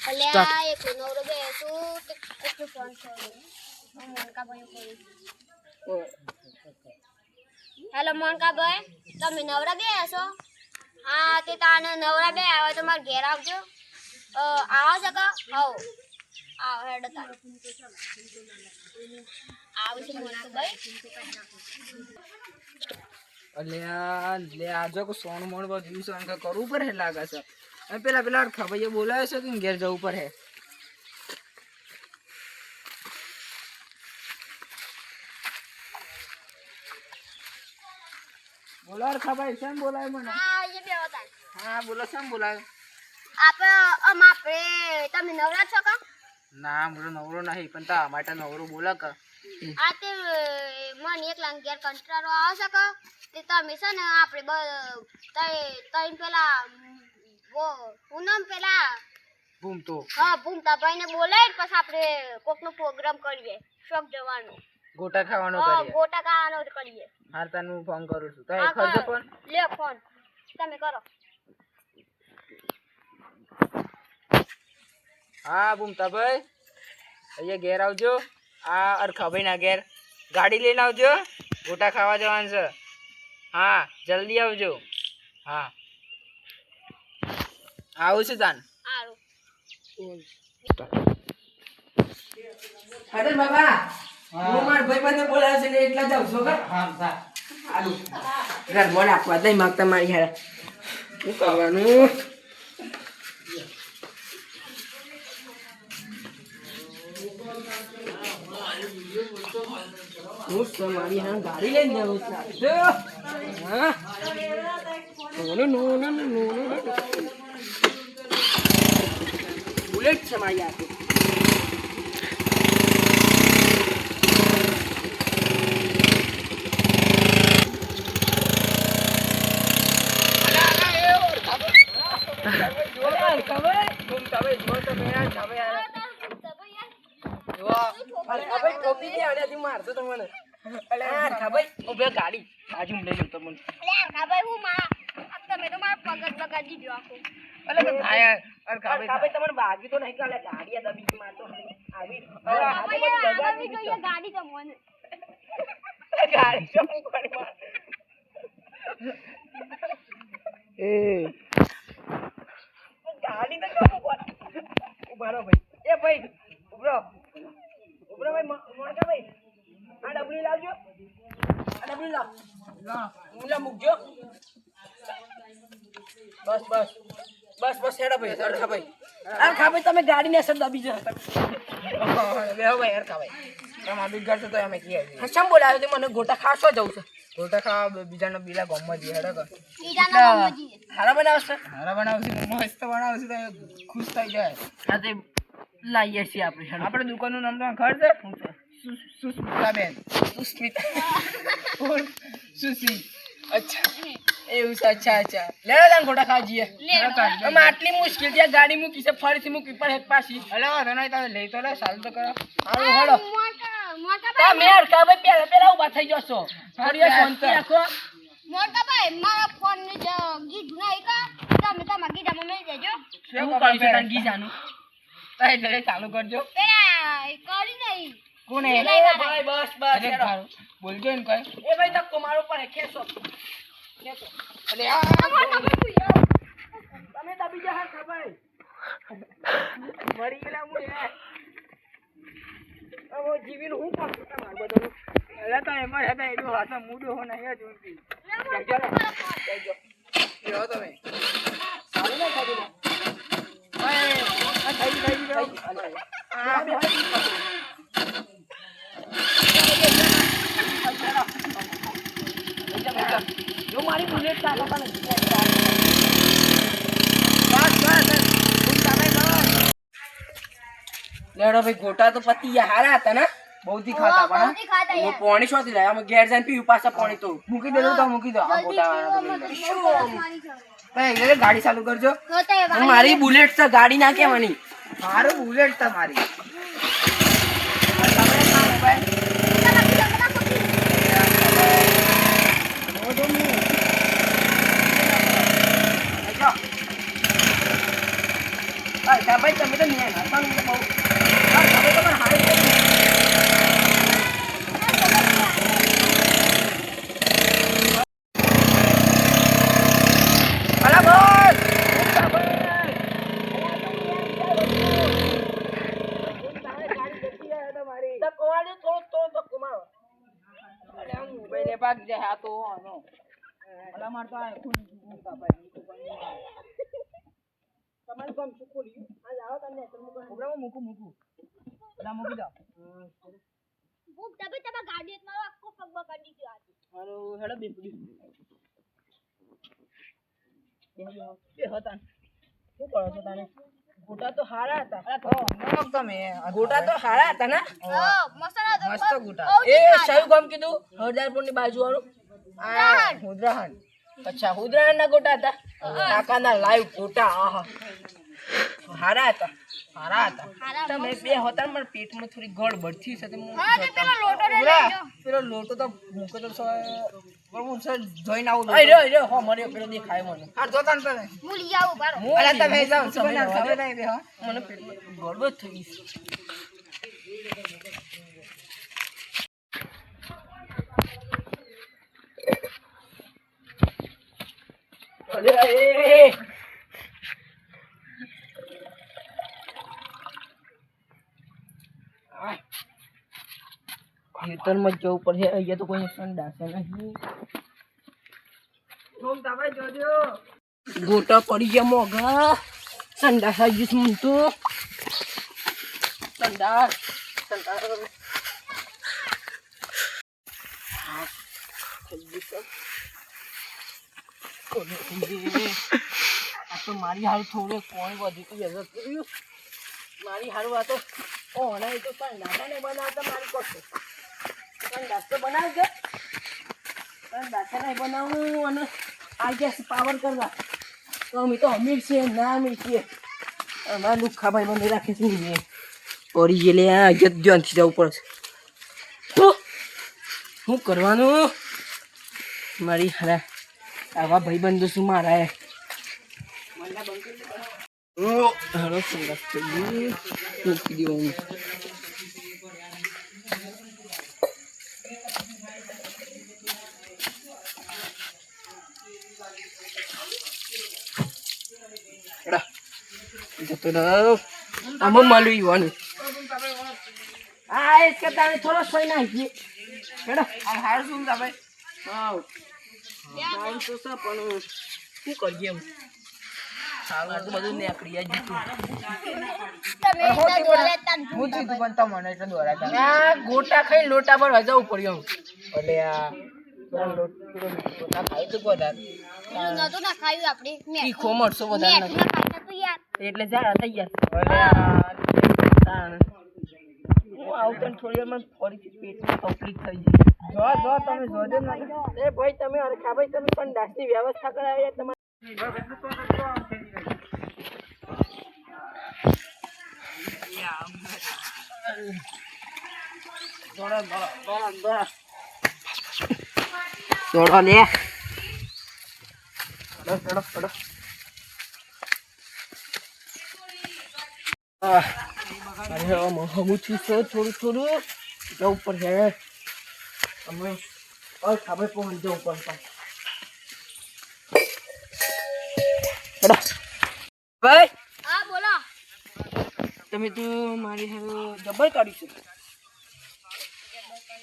અલ્યા એક નવરો બે તું તે કેટલું ફોન છોડ્યું મોનકા ભાઈ કોઈ હેલો મોનકા ભાઈ તમે નવરા બે છો હા તે તાને નવરા બે આવે તો માર ઘેર આવજો આવો છો કા આવો આવો હેડ તાર આવું છે મોનકા ભાઈ અલ્યા લે આજો કો સોન મોણ બધું સોન કા કરવું પડે લાગે છે અને પેલા ખભાઈએ બોલાવે છે કે ઘેર જવું પડે બોલાવ ખભાઈ કેમ બોલાવે મને હા એ બે હતા હા બોલો કેમ બોલાવે આપણે તમે નવરા છો કા ના મને નવરો નહીં પણ તા માટે નવરો બોલા કા આ તે મને એકલા ઘેર કંટાળો આવે છે કા તે તમે છે ને આપણે તઈ પેલા હું નામ પેલા ભૂમતો હા ભૂમતા ભાઈને બોલાય પછી આપણે કોકનો પ્રોગ્રામ કરીએ શોક જવાનો ગોટા ખાવાનો હા કરીએ ગોટા ખાવાનો કરીએ હાર તને ફોન કરું છું તો હા, ખર્ચો કરો. ફોન લે ફોન તમે કરો હા ભૂમતાભાઈ અહીંયા ઘેર આવજો આ અરખાભાઈ ના ઘેર ગાડી લઈને આવજો ગોટા ખાવા જવાનું છે હા જલ્દી આવજો હા આવું છું તાન સારું અરે બાબા હું માર ભાઈબંધને બોલાવે છે ને એટલા જાવ છો કા હા સારું ઘર મોન આપવા દઈ માંગતા મારી હારે શું કરવાનું હું તમારી હા ગાડી લઈને જાઉં છું હા બુલેટ છે મારી હાથે ગાડી બાજુ લઈ લો તમને ભાઈ હું તમે તો મારો પગ બગાડી દીધો આખો તમને બાકી તો નહીં કાલે ગાડી દબી મારતો આવી ગાડી તો મને ગાડી શું કરી માર એ ગાડી તો કેમ ઉભારો ભાઈ એ ભાઈ ઉભરો ભાઈ મોણકા ભાઈ આ ડબલી લાવજો આ ડબલી લાવ મુલા મૂકજો બસ હેડા ભાઈ અરખા ભાઈ તમે ગાડી ને અસર દબી જશે બેહો ભાઈ અરખા ભાઈ તમે આ ઘર તો અમે કી આવી હસમ બોલાવ્યો તે મને ગોટા ખાસો જવું છે ગોટા ખાવા બીજાનો બીલા ગામમાં જઈએ હેડો હારા બનાવશે મસ્ત બનાવશે તો ખુશ થઈ જાય હા તે લાવીએ છીએ આપણે દુકાનનું નામ તો ખબર છે સુસ્મિતાબેન સુશ્રી અચ્છા એવું છે અચ્છા લેડો તાન ગોટા ખાવા જઈએ અમે આટલી મુશ્કેલ ત્યાં ગાડી મૂકી છે ફરીથી મૂકી પર એક પાછી હલો વાંધો નહીં તમે લઈ તો લે સારું તો કરો સારું હેડો તમે અરખા ભાઈ પેલા ઉભા થઈ જશો થોડી શાંતિ રાખો મોટા ભાઈ મારા ફોન ની ગીત નહીં કા તમે તમારા ગીતામાં મેળ દેજો શું કરશું તને ગીજાનું તારે જડે ચાલુ કરજો પેલા કરી નહીં કોને ભાઈ બસ બોલજો ને કઈ એ ભાઈ ધક્કો મારો પડે ખેંચો અરે તમે દબી જા હા ભાઈ મરી ગયેલા હું હવે જીવીને હું પાછું તમાર બધાનું અરે તો એમાં હતા એટલું હાથમાં મૂડો હો નહીં જ ઊંધી જો તમે સારું ના ખાધું જો મારી બુલેટ લેડો ભાઈ ગોટા તો પતિ હારા હતા ને બહુથી ખાતા પણ હું પાણી શોધી લાવ્યા અમે ઘેર જઈને પીવું પાછા પાણી તો મૂકી દો આ ગોટા ગાડી ચાલુ કરજો મારી બુલેટ છે ગાડી ના કેવાની મારું બુલેટ છે મારી ભાઈ તમે તો ન્યાય ના પણ બહુ તમે તો પણ હારી અલા બોલ તમારું કામ શું ખોલી આ લાવો તમને પ્રોગ્રામ મૂકું પેલા મૂકી દો ભૂખ તમે તમારા ગાડી મારો આખો પગ બગાડી દીધો આજે હાલો હેડો બેપડી એ હતા શું કરો છો તને ગોટા તો હારા હતા અરે તો તમે ગોટા તો હારા હતા ને મસાલા તો મસ્ત ગોટા એ સાયું ગામ કીધું હરદારપુર ની બાજુ વાળું આ હુદરાહન અચ્છા હુદરાહન ના ગોટા હતા કાકાના લાઈવ ગોટા આહા હારા હતા તમે બે હતા પણ પેટમાં થોડી ગડબડ થઈ છે હા તો પેલો લોટો લઈ લેજો પેલો લોટો તો મૂકો તો હું સર જોઈને આવું અરે રે હો મને પેલો દેખાય મને હા જોતા ને તમે હું લઈ આવું બારો અલા તમે જાવ સમય ખબર નહીં બે હો મને પેટમાં ગડબડ થઈ ગઈ અરે ખેતરમાં જવું પડશે અહીંયા તો કોઈ સંડાસે નહીં ગોટા પડી ગયા મોઘા સંડાસ આવી ગયું હું તો સંડાસ આ તો મારી હાલ થોડું કોણ વધી મારી હારું આ તો ઓહણા તો સંડાસ ને બનાવતા મારી પાસે સંડાસ તો બનાવજે સંડાસ નહીં બનાવું અને આ ગેસ પાવર કરવા તો અમે તો અમીર છીએ ના અમીર છીએ અમારા લુખ્ખા ભાઈ મને રાખે છે ને પડી ગયેલે આ ઇજ્જત જોનથી જવું પડશે શું કરવાનું મારી હારા આવા ભાઈબંધો શું મારા હાલો સંડાસ થઈ મૂકી દેવાનું આમાં માલું ઈવાનું આ એક કરતા થોડો સોય નાખીએ હેડો આ હાર શું તમે હા હાર તો સા પણ શું કરીએ એમ સારું તો બધું નીકળી જાય જીતું ગોટા ખાઈ લોટા પર હજાવું પડ્યું એટલે આ લોટા ખાઈ તો બધા નતું ના ખાયું આપણે તીખો મરસો વધારે એટલે જા તૈયાર હું આવતો થોડી વાર ફરીથી પેટમાં તકલીફ થઈ જાય જો તમે જોજો ને એ ભાઈ તમે અરખા ભાઈ તમે પણ દાસની વ્યવસ્થા કરાવી તમારે દોડો લે ચડો અરે હમું છું થોડું જવું પડશે અમે ખબર પહોંચ જવું પડશે ભાઈ હા બોલો તમે તો મારી હારે જબર કાઢીશું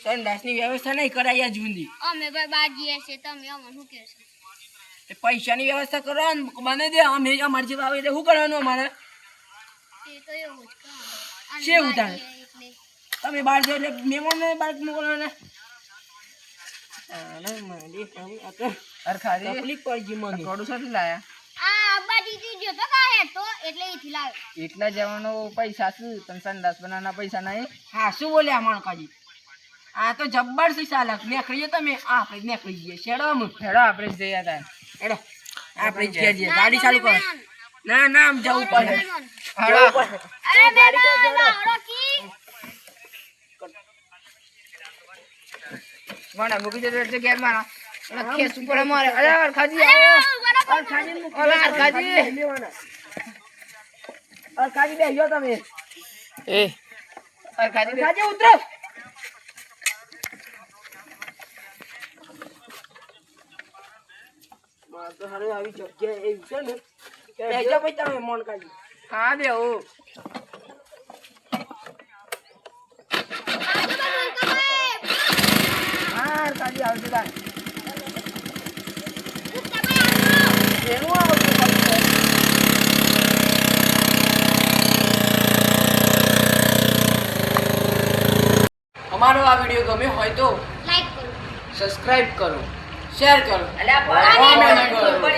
સંડાસની વ્યવસ્થા નહીં કરાયા જુંદી અમે ભાઈ બાજીએ છે તમે અમને શું કહે છે પૈસાની વ્યવસ્થા કરો મને દે અમે અમારી જેવા આવે એટલે શું કરવાનું અમારે એ તો એવું જ કામ છે ઉતારે તમે બહાર જાઓ એટલે મહેમાનને બહાર મોકલવાના તકલીફ પડી ગઈ મને થોડું સાથે લાયા આ અંબાજી થી જો તો કાહે તો એટલે એથી લાવ્યો એટલા જવાનો પૈસા શું તને સંડાસ બનાવવાના પૈસા નહીં હા શું બોલ્યા અમાર કાજી આ તો જબ્બર છે ચાલક નીકળીએ તમે આપણે નીકળી જઈએ હેડો આપણે જઈએ હતા હેડો આપણે જઈએ ગાડી ચાલુ કરો ના આમ જવું પડે હેડો અરે ગાડી તો હેડો કી વાડા મૂકી દે એટલે ગેર મારા ખેસ ઉપર મારે અરે ખાજી આવો ખાજી લેવાના અરખાજી બેહજો તમે એ અરખાજી ઉતરો માર તો હારું આવી જગ્યા એવી છે ને બેહજો ભાઈ તમે મોનકાજી હા બેહો હા અરખાજી આવજો તાર એનું આવજો અમારો આ વિડીયો ગમ્યો હોય તો લાઈક કરો સબસ્ક્રાઇબ કરો શેર કરો અલ્યા કોમેન્ટ કરો